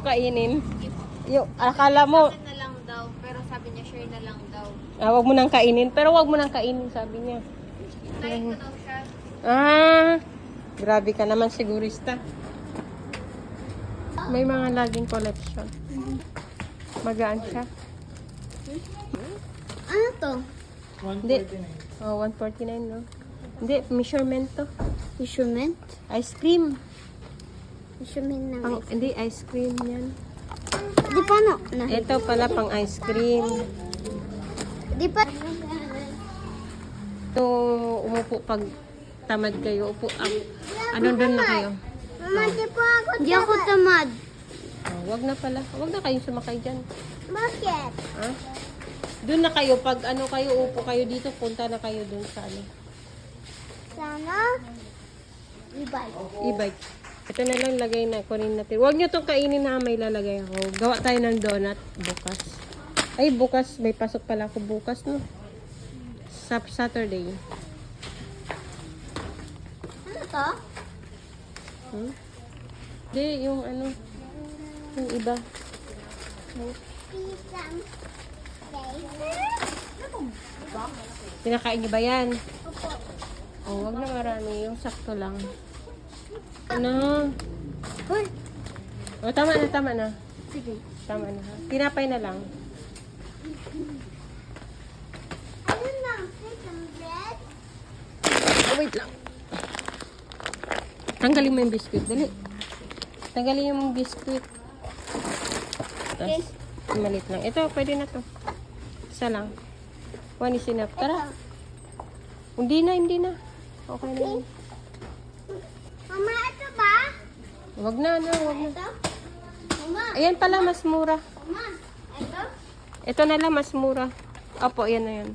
kainin? Yung, akala mo, na lang daw, pero sabi niya share na lang daw. wag mo nang kainin. Pero wag mo nang kainin, sabi niya. Tayo ko daw siya. Grabe ka naman, sigurista. May mga laging collection. Magaan siya. Ano to? Hindi. 149, no? Hindi, measurement to. Measurement? Ice cream. Measurement ng Hindi, ice cream yan. Di pa no? Ito pala pang ice cream. Di pa? Ito, umupo pag tamad kayo. Upo, ano doon na kayo? Mama, di pa ako tamad. Di ako tamad. Wag na pala. Wag na kayo sumakay dyan. Bakit? Ha? Doon na kayo. Pag ano kayo, upo kayo dito, punta na kayo doon sa ano. Sana? E-bike. E-bike. Ito na lang lagay na. Kunin natin. Huwag nyo itong kainin na may lalagay ako. Gawa tayo ng donut bukas. Ay, bukas. May pasok pala ako bukas, no? Sa Saturday. Ano to? Hindi, yung ano. Yung iba. Pinakain niyo ba yan? Oh, wag na marami. Yung sakto lang. Ano? Hoy! Oh, tama na, tama na. Sige. Tama na. Tinapay na lang. Ano lang? Some bread? Oh, wait lang. Tanggalin mo yung biscuit. Dali. Tanggalin yung biscuit. Tapos, malit lang. Ito, pwede na to. Isa lang. One is enough. Tara. Hindi na, hindi na. Okay na yun. Mama, ito ba? Wag na, no, wag na. Ito? Mama, Ayan pala, mas mura. mama, ito? Ito na lang, mas mura. Opo, yan na yan.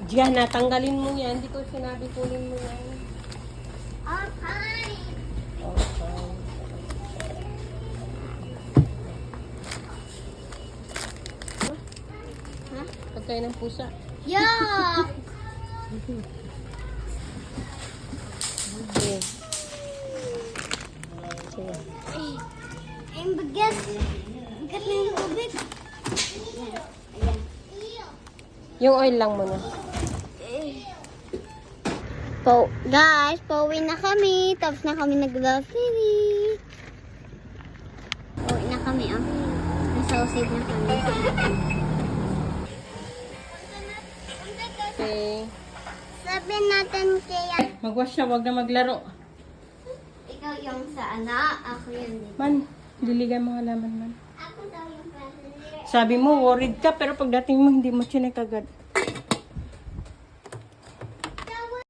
Diyan, natanggalin mo yan. Hindi ko sinabi kunin mo yan. Okay. Okay. Ha? Pagkain ng pusa. Yuck! Okay. Sige. Ang bigat. Bigat na yung tubig. Ayan. Yung oil lang muna. Guys, pauwi na kami. Tapos na kami nag-grocery. Pauwi na kami, ah. Nasa usig na kami. Okay. Sabi natin kaya. Magwash siya, wag na maglaro. Ikaw yung sa ana, ako yung dito. Man, diligan mo halaman man. Ako daw yung passenger. Sabi mo, worried ka, pero pagdating mo, hindi mo chinek agad.